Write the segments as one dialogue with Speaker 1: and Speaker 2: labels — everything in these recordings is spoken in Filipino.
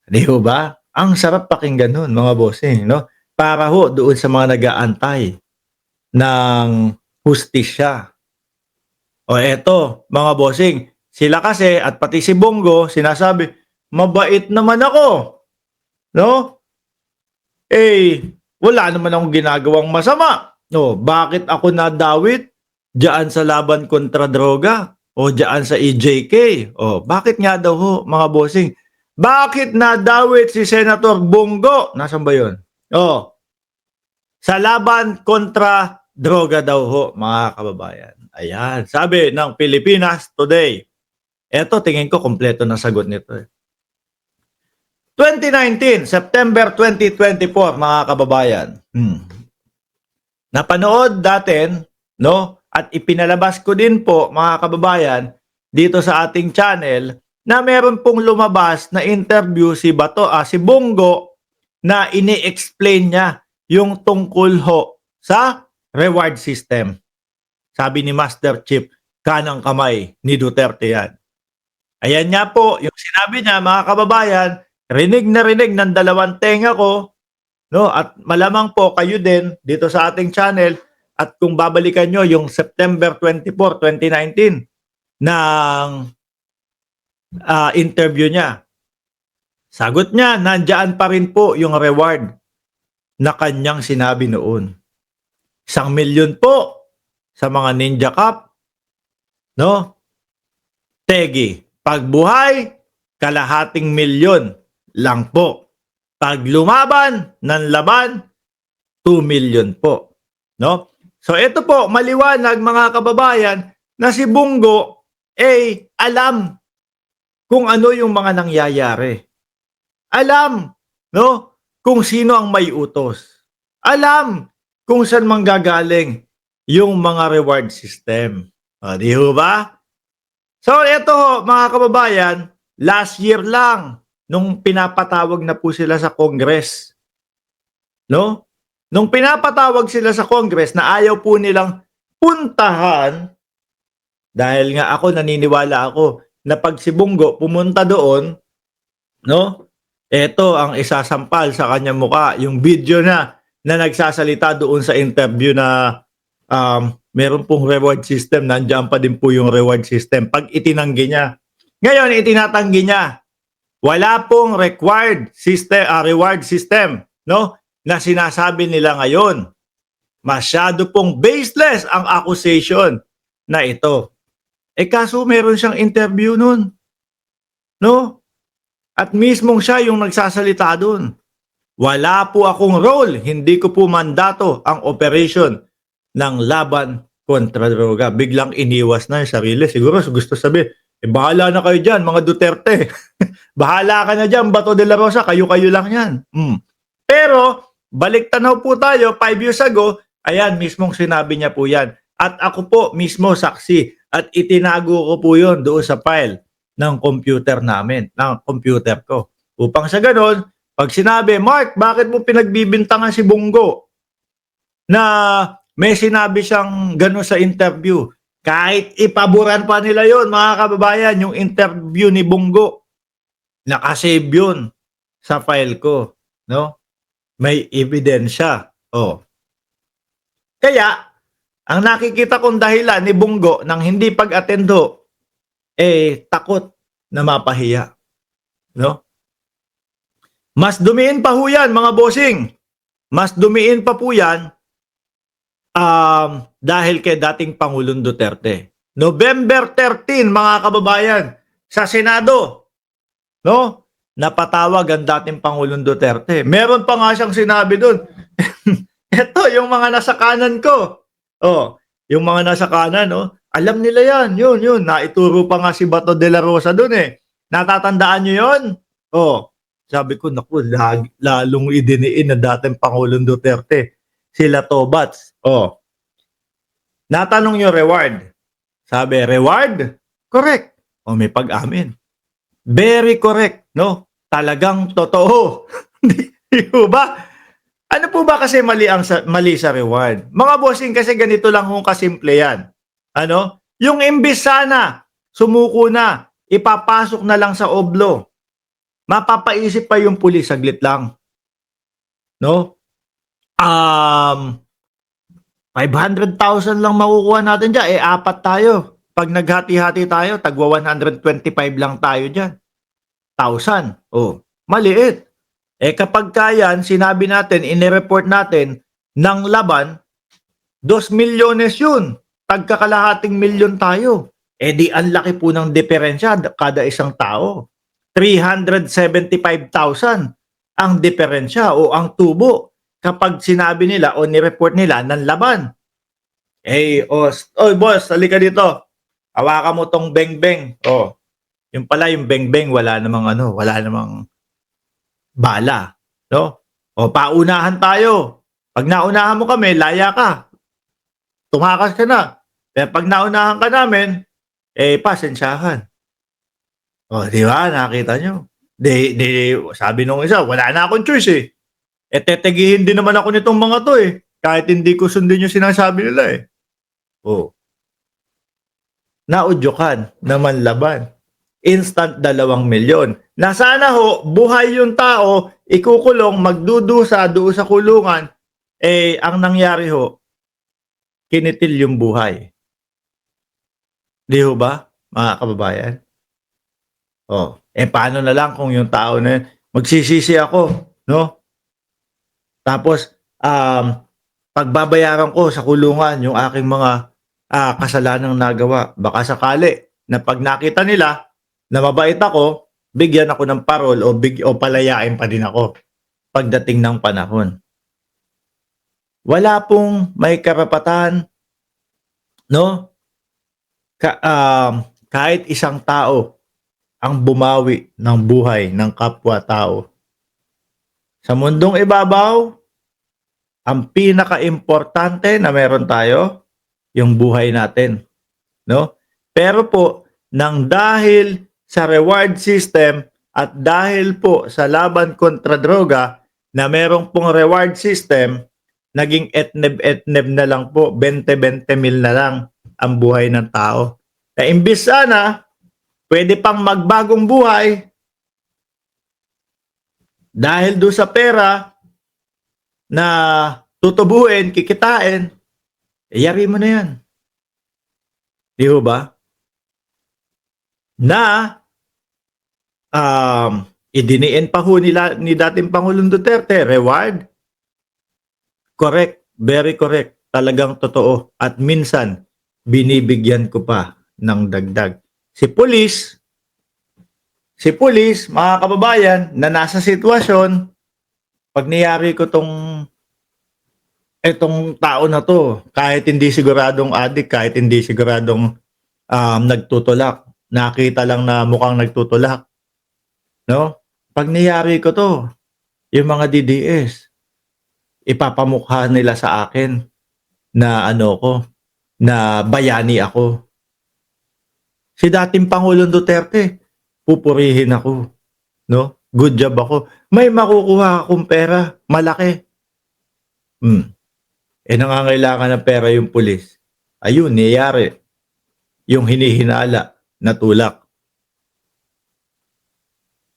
Speaker 1: Di ho ba? Ang sarap pakinggan nun mga bossing 'no? Para ho doon sa mga nag-aantay ng hustisya. O eto mga bossing, sila kasi at pati si Bongo sinasabi, "Mabait naman ako." 'No? Eh, wala naman akong ginagawang masama. Oh, bakit ako nadawit diyaan sa laban kontra droga o diyaan sa EJK? Oh, bakit nga daw ho mga bossing? Bakit nadawit si Senator Bongo? Nasaan ba 'yon? Oh, sa laban kontra droga daw ho mga kababayan. Ayan, sabi ng Pilipinas Today. Eto tingin ko kumpleto na sagot nito eh. 2019, September 2024 mga kababayan. Napanood natin, no? At ipinalabas ko din po mga kababayan dito sa ating channel na meron pong lumabas na interview si Bongo na ini-explain niya yung tungkol ho sa reward system. Sabi ni Master Chief, kanang kamay ni Duterte yan. Ayan nga po, yung sinabi niya mga kababayan, rinig na rinig ng dalawang tenga ko, no? At malamang po kayo din dito sa ating channel at kung babalikan nyo yung September 24, 2019 ng interview niya. Sagot niya, nandiyan pa rin po yung reward na kanyang sinabi noon. 1,000,000 po sa mga Ninja Cup, no? Tegi, pagbuhay, kalahating milyon lang po. Pag lumaban ng laban, 2 million po. No? So ito po, maliwanag mga kababayan na si Bongo alam kung ano yung mga nangyayari. Alam, no, kung sino ang may utos. Alam kung saan manggagaling yung mga reward system. Di ho ba? So ito ho, mga kababayan, last year lang nung pinapatawag na po sila sa Congress. No? Nung pinapatawag sila sa Congress na ayaw po nilang puntahan, dahil nga ako naniniwala ako na pag si Bongo pumunta doon, no? Ito ang isasampal sa kanyang muka, yung video na nagsasalita doon sa interview na meron pong reward system, nandiyan pa din po yung reward system pag itinanggi niya. Ngayon, itinatanggi niya. Wala pong required system, reward system, no? Na sinasabi nila ngayon. Masyado pong baseless ang accusation na ito. Kaso meron siyang interview nun, no? At mismong siya yung nagsasalita doon. Wala po akong role, hindi ko po mandato ang operation ng laban kontra droga. Biglang iniwas na yung sarili. Siguro gusto sabi, bahala na kayo dyan, mga Duterte. Bahala ka na dyan, Bato de la Rosa, kayo-kayo lang yan. Pero, balik tanaw po tayo, 5 years ago, ayan, mismong sinabi niya po yan. At ako po mismo saksi at itinago ko po yun doon sa file ng computer namin, ng computer ko. Upang sa ganon, pag sinabi, Mark, bakit mo pinagbibintangan si Bongo na may sinabi siyang gano'n sa interview? Kahit ipaboran pa nila yon mga kababayan, yung interview ni Bongo, nakasave yun sa file ko. No? May ebidensya. Oh. Kaya, ang nakikita kong dahilan ni Bongo nang hindi pag-attendo, takot na mapahiya. No? Mas dumiin pa po yan, mga bossing. Mas dumiin pa po yan dahil kay dating Pangulong Duterte. November 13, mga kababayan, sa Senado, no? Napatawag ang dating Pangulong Duterte. Meron pa nga siyang sinabi doon. Ito, yung mga nasa kanan ko. Oh, yung mga nasa kanan, no? Alam nila yan. Yun. Naituro pa nga si Bato de la Rosa doon eh. Natatandaan nyo yun? Oh, sabi ko, naku, lalong idiniin na dating Pangulong Duterte. Sila Tobats. Oh. Natanong yung reward. Sabi, reward? Correct. O may pag-amin. Very correct, no? Talagang totoo. Di ba? Ano po ba kasi mali sa reward? Mga bossing, kasi ganito lang kung kasimple yan. Ano? Yung imbis sana, sumuko na, ipapasok na lang sa oblo. Mapapaisip pa yung pulis saglit lang, no? 500,000 lang makukuha natin diyan, eh, 4 tayo. 'Pag naghati-hati tayo tagwa 125 lang tayo diyan, 1,000. Oh, maliit. Eh, kapagka yan sinabi natin, inireport natin ng laban, 2 milyones yun. Tagkakalahating milyon tayo. Eh di ang laki po ng diferensya kada isang tao. 375,000 ang diferensya o ang tubo kapag sinabi nila o nireport nila ng laban. Eh, oy boss, halika dito. Hawakan mo tong beng-beng. Oh, yung pala yung beng-beng wala namang ano, wala namang bala, no? O paunahan tayo. Pag naunahan mo kami, laya ka. Tumakas ka na. Pero pag naunahan ka namin, eh pasensyahan. O, di ba? Nakita nyo. Sabi nung isa, wala na akong choice eh. Eh, tetegihin din naman ako nitong mga to eh. Kahit hindi ko sundin yung sinasabi nila eh. O, naudyokan naman laban. Instant 2 milyon. Na sana ho, buhay yung tao, ikukulong, magdudusa doon sa kulungan, eh, ang nangyari ho, kinitil yung buhay. Di ho ba, mga kababayan? Oh, eh paano na lang kung yung tao na yun, magsisisi ako, no? Tapos, pagbabayaran ko sa kulungan yung aking mga kasalanang nagawa. Baka sakali na pag nakita nila na mabait ako, bigyan ako ng parol o palayain pa din ako pagdating ng panahon. Wala pong may karapatan, no? Kahit isang tao ang bumawi ng buhay ng kapwa-tao. Sa mundong ibabaw, ang pinaka-importante na meron tayo, yung buhay natin, no? Pero po, nang dahil sa reward system at dahil po sa laban kontra droga na merong pong reward system, naging etneb-etneb na lang po, 20-20 mil na lang ang buhay ng tao. Na imbis sana, pwede pang magbagong buhay dahil do sa pera na tutubuin, kikitain, eh, yari mo na yan. Di ho ba? Na idiniin pa ho ni dating Pangulong Duterte, reward. Correct, very correct. Talagang totoo. At minsan, binibigyan ko pa ng dagdag. Si police, mga kababayan, na nasa sitwasyon, pag niyari ko etong tao na to, kahit hindi siguradong adik, kahit hindi siguradong nagtutulak, nakita lang na mukhang nagtutulak, no? Pag niyari ko to, yung mga DDS, ipapamukha nila sa akin na na bayani ako. Si dating Pangulong Duterte, pupurihin ako, no? Good job ako. May makukuha akong pera, malaki. Eh nangangailangan ng pera yung pulis. Ayun, niyari. Yung hinihinala na tulak.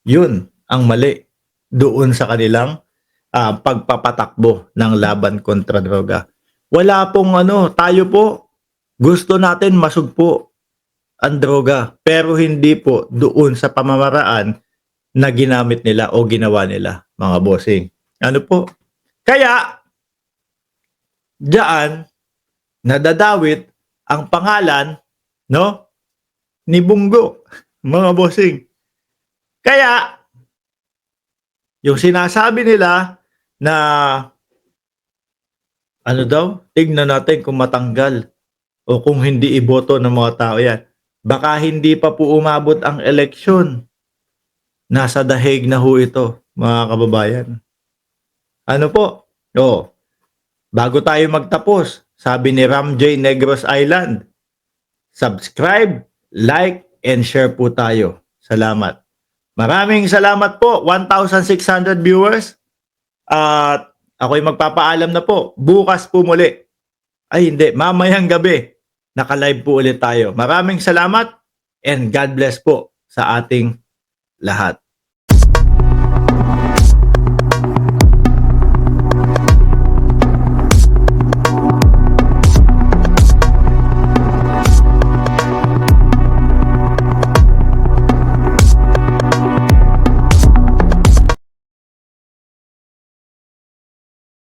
Speaker 1: Yun ang mali doon sa kanilang pagpapatakbo ng laban kontra droga. Wala pong tayo po, gusto natin masugpo ang droga, pero hindi po doon sa pamamaraan na ginamit nila o ginawa nila, mga bossing. Ano po? Kaya, diyan, nadadawit ang pangalan, no, ni Bungo, mga bossing. Kaya, yung sinasabi nila na tignan natin kung matanggal o kung hindi iboto ng mga tao yan. Baka hindi pa po umabot ang eleksyon. Nasa dahig na ho ito, mga kababayan. Ano po? Bago tayo magtapos, sabi ni Ram J. Negros Island, subscribe, like, and share po tayo. Salamat. Maraming salamat po, 1,600 viewers. At ako'y magpapaalam na po. Bukas po muli. Ay hindi, mamayang gabi. Naka-live po ulit tayo. Maraming salamat and God bless po sa ating lahat.